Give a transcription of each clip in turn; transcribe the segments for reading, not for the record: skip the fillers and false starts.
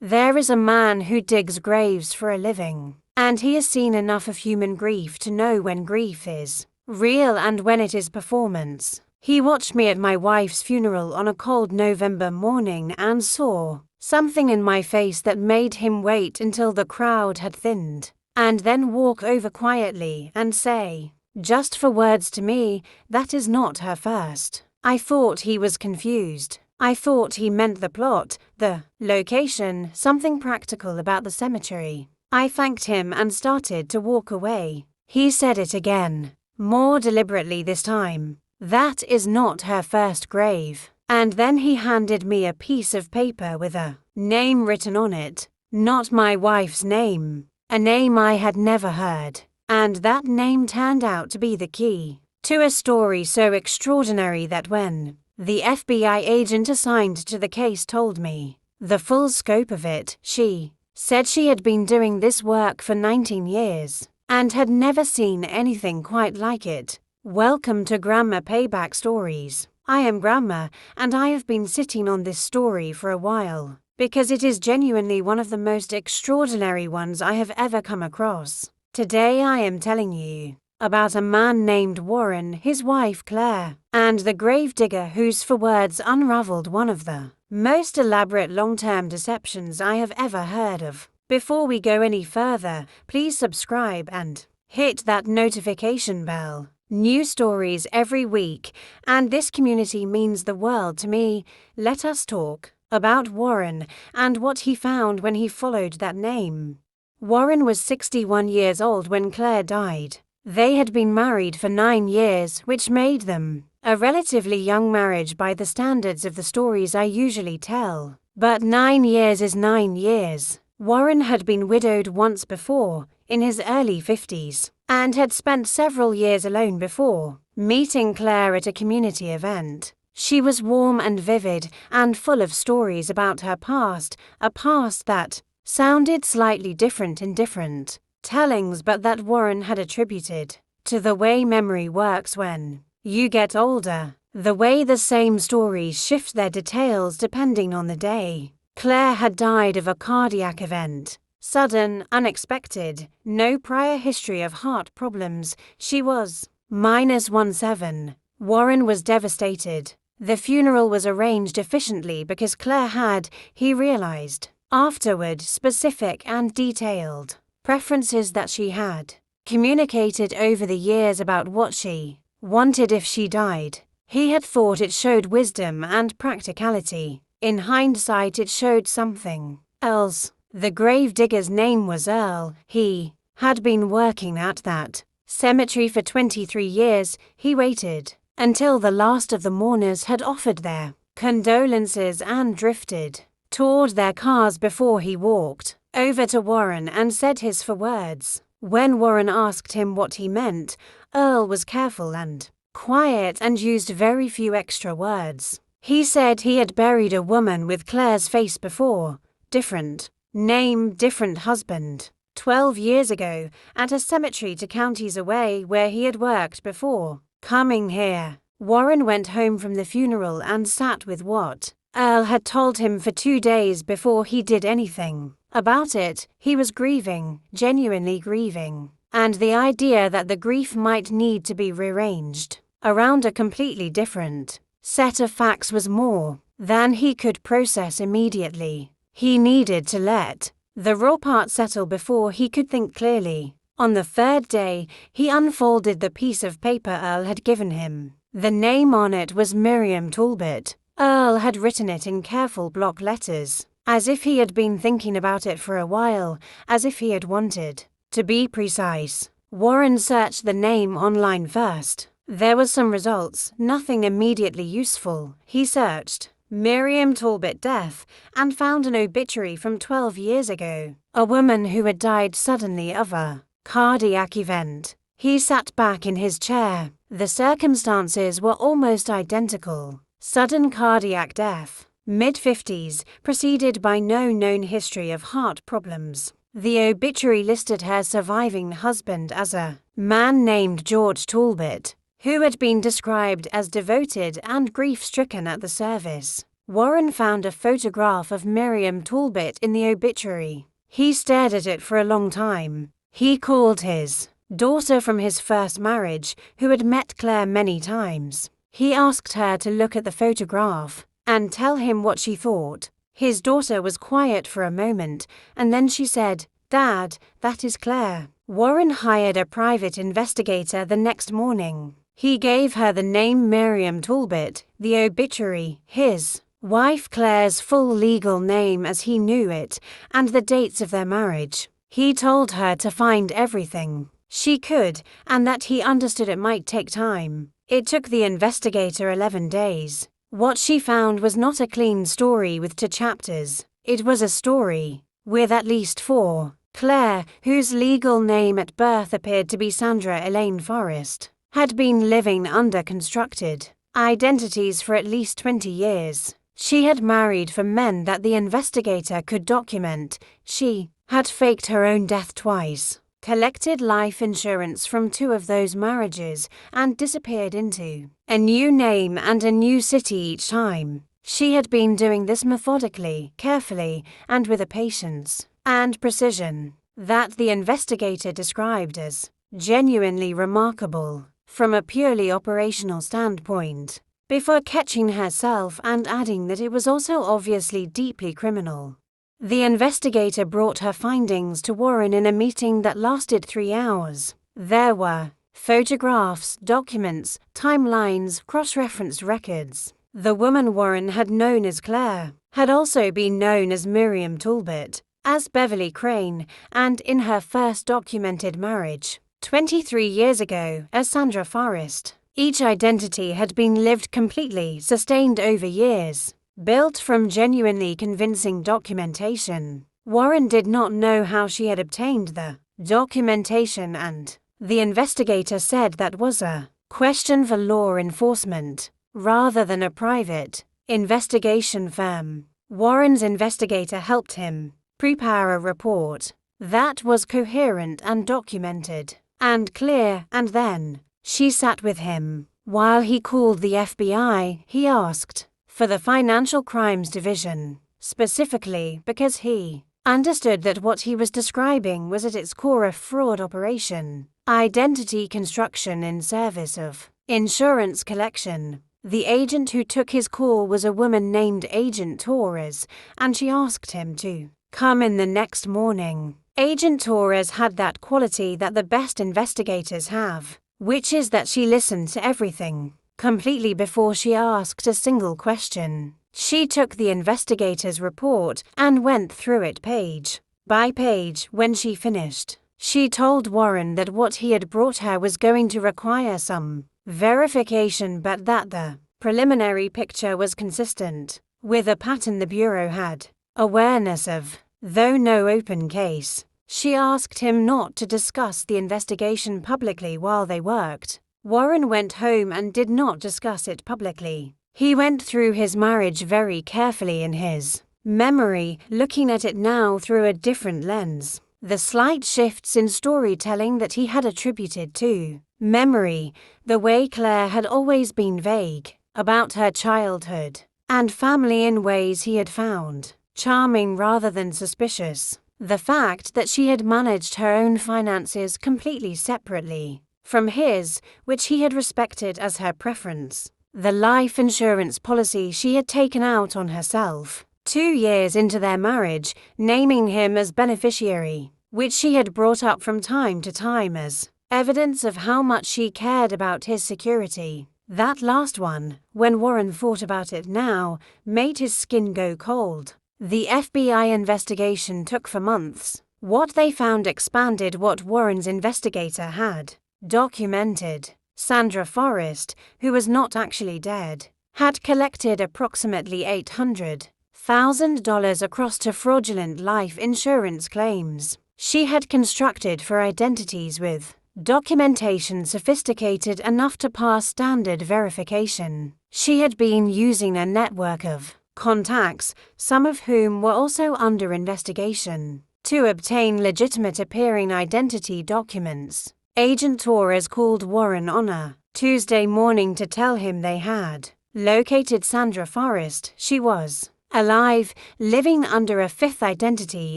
There is a man who digs graves for a living, and he has seen enough of human grief to know when grief is real and when it is performance. He watched me at my wife's funeral on a cold November morning and saw something in my face that made him wait until the crowd had thinned, and then walk over quietly and say, just for words to me, that is not HerFirst. I thought he was confused. I thought he meant the plot, the location, something practical about the cemetery. I thanked him and started to walk away. He said it again, more deliberately this time. That is not HerFirst grave. And then he handed me a piece of paper with a name written on it, not my wife's name, a name I had never heard. And that name turned out to be the key to a story so extraordinary that when the FBI agent assigned to the case told me the full scope of it, she said she had been doing this work for 19 years and had never seen anything quite like it. Welcome to Grandma Payback Stories. I am Grandma, and I have been sitting on this story for a while, because it is genuinely one of the most extraordinary ones I have ever come across. Today I am telling you about a man named Warren, his wife Claire, and the gravedigger whose for words unraveled one of the most elaborate long-term deceptions I have ever heard of. Before we go any further, please subscribe and hit that notification bell. New stories every week, and this community means the world to me. Let us talk about Warren and what he found when he followed that name. Warren was 61 years old when Claire died. They had been married for 9 years, which made them a relatively young marriage by the standards of the stories I usually tell. But 9 years is 9 years. Warren had been widowed once before, in his early 50s, and had spent several years alone before meeting Claire at a community event. She was warm and vivid and full of stories about her past, a past that sounded slightly different in different tellings, but that Warren had attributed to the way memory works when you get older, the way the same stories shift their details depending on the day. Claire had died of a cardiac event. Sudden, unexpected, no prior history of heart problems. She was -17. Warren was devastated. The funeral was arranged efficiently because Claire had, he realized, afterward specific and detailed preferences that she had communicated over the years about what she wanted if she died. He had thought it showed wisdom and practicality. In hindsight, it showed something else. The gravedigger's name was Earl. He had been working at that cemetery for 23 years. He waited until the last of the mourners had offered their condolences and drifted toward their cars before he walked over to Warren and said his for words. When Warren asked him what he meant, Earl was careful and quiet and used very few extra words. He said he had buried a woman with Claire's face before, different name, different husband, 12 years ago, at a cemetery 2 counties away where he had worked before coming here. Warren went home from the funeral and sat with what Earl had told him for 2 days before he did anything about it. He was grieving, genuinely grieving, and the idea that the grief might need to be rearranged around a completely different set of facts was more than he could process immediately. He needed to let the raw part settle before he could think clearly. On the 3rd day, he unfolded the piece of paper Earl had given him. The name on it was Miriam Talbot. Earl had written it in careful block letters, as if he had been thinking about it for a while, as if he had wanted to be precise. Warren searched the name online first. There were some results, nothing immediately useful. He searched Miriam Talbot death and found an obituary from 12 years ago, a woman who had died suddenly of a cardiac event. He sat back in his chair. The circumstances were almost identical. Sudden cardiac death, mid-50s, preceded by no known history of heart problems. The obituary listed her surviving husband as a man named George Talbot, who had been described as devoted and grief-stricken at the service. Warren found a photograph of Miriam Talbot in the obituary. He stared at it for a long time. He called his daughter from his first marriage, who had met Claire many times. He asked her to look at the photograph and tell him what she thought. His daughter was quiet for a moment, and then she said, "Dad, that is Claire." Warren hired a private investigator the next morning. He gave her the name Miriam Talbot, the obituary, his wife Claire's full legal name as he knew it, and the dates of their marriage. He told her to find everything she could, and that he understood it might take time. It took the investigator 11 days. What she found was not a clean story with 2 chapters. It was a story with at least 4. Claire, whose legal name at birth appeared to be Sandra Elaine Forrest, had been living under constructed identities for at least 20 years. She had married for men that the investigator could document. She had faked her own death twice, collected life insurance from 2 of those marriages, and disappeared into a new name and a new city each time. She had been doing this methodically, carefully, and with a patience and precision that the investigator described as genuinely remarkable from a purely operational standpoint, before catching herself and adding that it was also obviously deeply criminal. The investigator brought her findings to Warren in a meeting that lasted 3 hours. There were photographs, documents, timelines, cross-referenced records. The woman Warren had known as Claire had also been known as Miriam Talbot, as Beverly Crane, and in her first documented marriage, 23 years ago, as Sandra Forrest. Each identity had been lived completely, sustained over years, built from genuinely convincing documentation. Warren did not know how she had obtained the documentation, and the investigator said that was a question for law enforcement, rather than a private investigation firm. Warren's investigator helped him prepare a report that was coherent and documented and clear, and then she sat with him while he called the FBI. He asked for the Financial Crimes Division, specifically because he understood that what he was describing was at its core a fraud operation, identity construction in service of insurance collection. The agent who took his call was a woman named Agent Torres, and she asked him to come in the next morning. Agent Torres had that quality that the best investigators have, which is that she listened to everything completely before she asked a single question. She took the investigator's report and went through it page by page. When she finished, she told Warren that what he had brought her was going to require some verification, but that the preliminary picture was consistent with a pattern the Bureau had awareness of, though no open case. She asked him not to discuss the investigation publicly while they worked. Warren went home and did not discuss it publicly. He went through his marriage very carefully in his memory, looking at it now through a different lens. The slight shifts in storytelling that he had attributed to memory, the way Claire had always been vague about her childhood and family in ways he had found charming rather than suspicious. The fact that she had managed her own finances completely separately from his, which he had respected as her preference. The life insurance policy she had taken out on herself 2 years into their marriage, naming him as beneficiary, which she had brought up from time to time as evidence of how much she cared about his security. That last one, when Warren thought about it now, made his skin go cold. The FBI investigation took for months. What they found expanded what Warren's investigator had documented. Sandra Forrest, who was not actually dead, had collected approximately $800,000 across 2 fraudulent life insurance claims she had constructed for identities with documentation sophisticated enough to pass standard verification. She had been using a network of contacts, some of whom were also under investigation, to obtain legitimate appearing identity documents. Agent Torres called Warren on a Tuesday morning to tell him they had located Sandra Forrest. She was alive, living under a fifth identity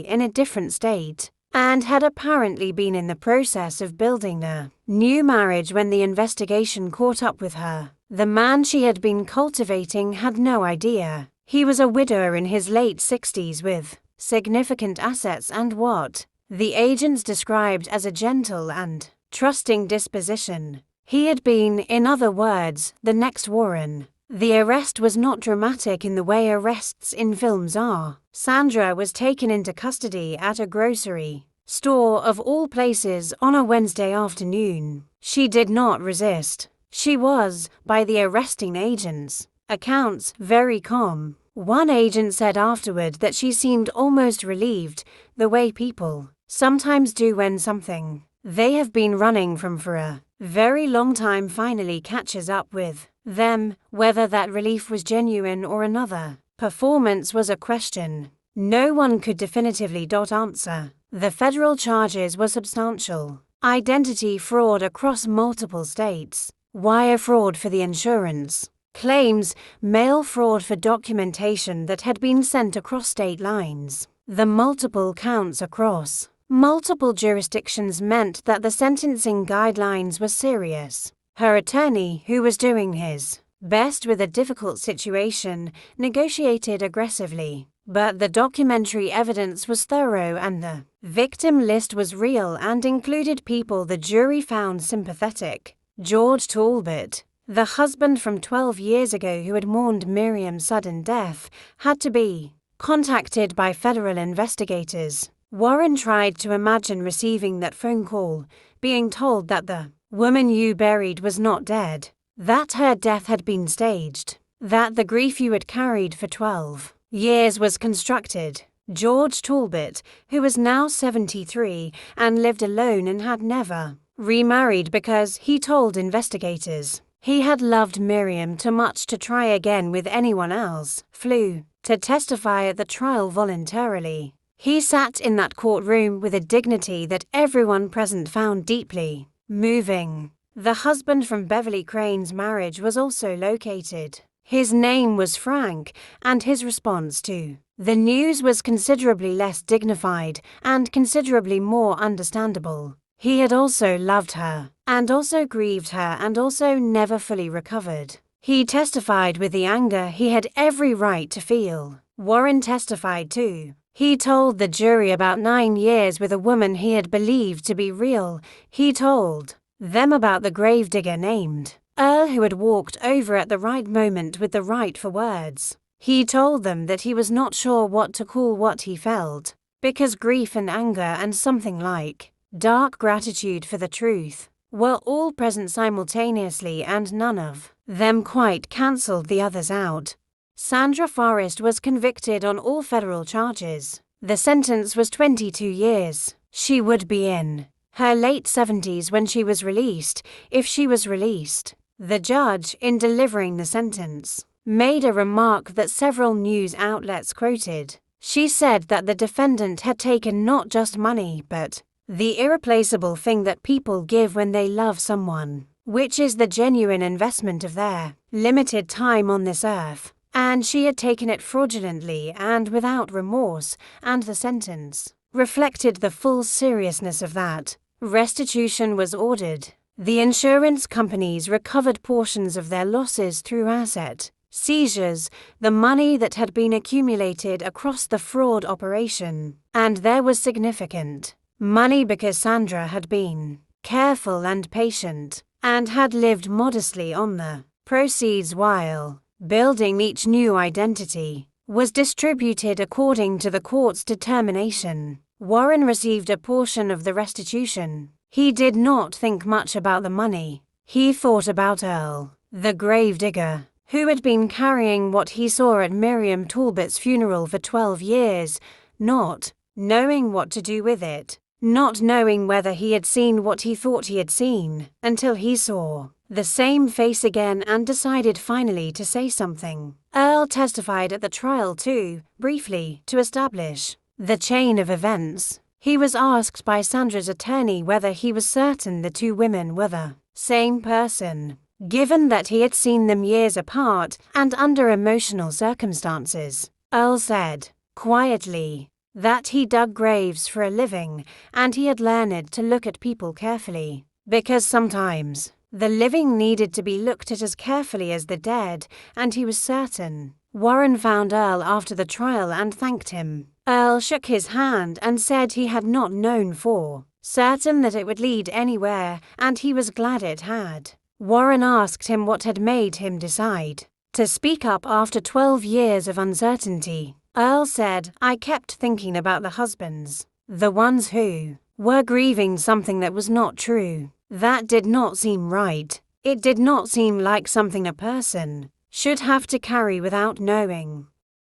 in a different state, and had apparently been in the process of building a new marriage when the investigation caught up with her. The man she had been cultivating had no idea. He was a widower in his late 60s with significant assets and what the agents described as a gentle and trusting disposition. He had been, in other words, the next Warren. The arrest was not dramatic in the way arrests in films are. Sandra was taken into custody at a grocery store of all places on a Wednesday afternoon. She did not resist. She was, by the arresting agents' accounts, very calm. One agent said afterward that she seemed almost relieved, the way people sometimes do when something they have been running from for a very long time finally catches up with them. Whether that relief was genuine or another performance was a question no one could definitively answer. The federal charges were substantial: identity fraud across multiple states, wire fraud for the insurance claims, mail fraud for documentation that had been sent across state lines. The multiple counts across multiple jurisdictions meant that the sentencing guidelines were serious. Her attorney, who was doing his best with a difficult situation, negotiated aggressively, but the documentary evidence was thorough and the victim list was real and included people the jury found sympathetic. George Talbot, the husband from 12 years ago who had mourned Miriam's sudden death, had to be contacted by federal investigators. Warren tried to imagine receiving that phone call, being told that the woman you buried was not dead, that her death had been staged, that the grief you had carried for 12 years was constructed. George Talbot, who was now 73 and lived alone and had never remarried because, he told investigators, he had loved Miriam too much to try again with anyone else, flew to testify at the trial voluntarily. He sat in that courtroom with a dignity that everyone present found deeply moving. The husband from Beverly Crane's marriage was also located. His name was Frank, and his response to the news was considerably less dignified and considerably more understandable. He had also loved her, and also grieved her, and also never fully recovered. He testified with the anger he had every right to feel. Warren testified too. He told the jury about 9 years with a woman he had believed to be real. He told them about the gravedigger named Earl who had walked over at the right moment with the right for words. He told them that he was not sure what to call what he felt, because grief and anger and something like dark gratitude for the truth were all present simultaneously, and none of them quite cancelled the others out. Sandra Forrest was convicted on all federal charges. The sentence was 22 years. She would be in her late 70s when she was released, if she was released. The judge, in delivering the sentence, made a remark that several news outlets quoted. She said that the defendant had taken not just money but the irreplaceable thing that people give when they love someone, which is the genuine investment of their limited time on this earth, and she had taken it fraudulently and without remorse, and the sentence reflected the full seriousness of that. Restitution was ordered. The insurance companies recovered portions of their losses through asset seizures, the money that had been accumulated across the fraud operation, and there was significant money because Sandra had been careful and patient, and had lived modestly on the proceeds while building each new identity, was distributed according to the court's determination. Warren received a portion of the restitution. He did not think much about the money. He thought about Earl, the gravedigger, who had been carrying what he saw at Miriam Talbot's funeral for 12 years, not knowing what to do with it. Not knowing whether he had seen what he thought he had seen, until he saw the same face again and decided finally to say something. Earl testified at the trial too, briefly, to establish the chain of events. He was asked by Sandra's attorney whether he was certain the two women were the same person. given that he had seen them years apart and under emotional circumstances. Earl said, quietly, that he dug graves for a living and he had learned to look at people carefully, because sometimes the living needed to be looked at as carefully as the dead, and he was certain. Warren found Earl after the trial and thanked him. Earl shook his hand and said he had not known for certain that it would lead anywhere, and he was glad it had. Warren asked him what had made him decide to speak up after 12 years of uncertainty. Earl said, I kept thinking about the husbands, the ones who were grieving something that was not true. That did not seem right. It did not seem like something a person should have to carry without knowing.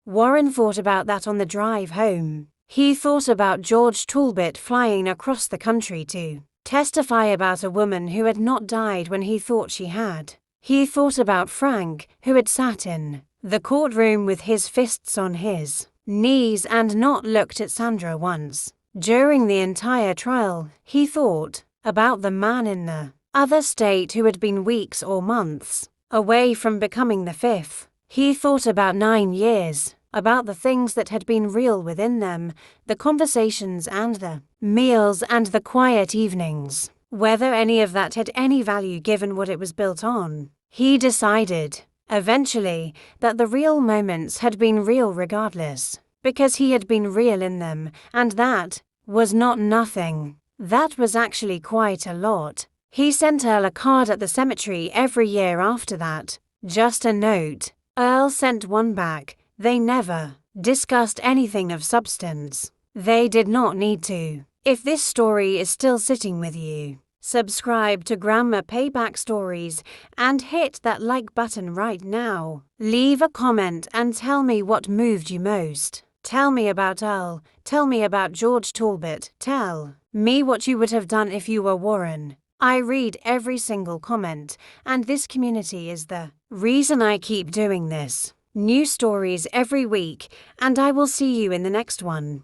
Warren thought about that on the drive home. He thought about George Talbot flying across the country to testify about a woman who had not died when he thought she had. He thought about Frank, who had sat in the courtroom with his fists on his knees and not looked at Sandra once. During the entire trial, he thought about the man in the other state who had been weeks or months away from becoming the fifth. He thought about 9 years, about the things that had been real within them, the conversations and the meals and the quiet evenings, whether any of that had any value given what it was built on. He decided, eventually, that the real moments had been real regardless, because he had been real in them, and that was not nothing. That was actually quite a lot. He sent Earl a card at the cemetery every year after that. Just a note. Earl sent one back. They never discussed anything of substance. They did not need to. If this story is still sitting with you, subscribe to Grandma Payback Stories and hit that like button right now. Leave a comment and tell me what moved you most. Tell me about Earl. Tell me about George Talbot. Tell me what you would have done if you were Warren. I read every single comment, and this community is the reason I keep doing this. New stories every week, and I will see you in the next one.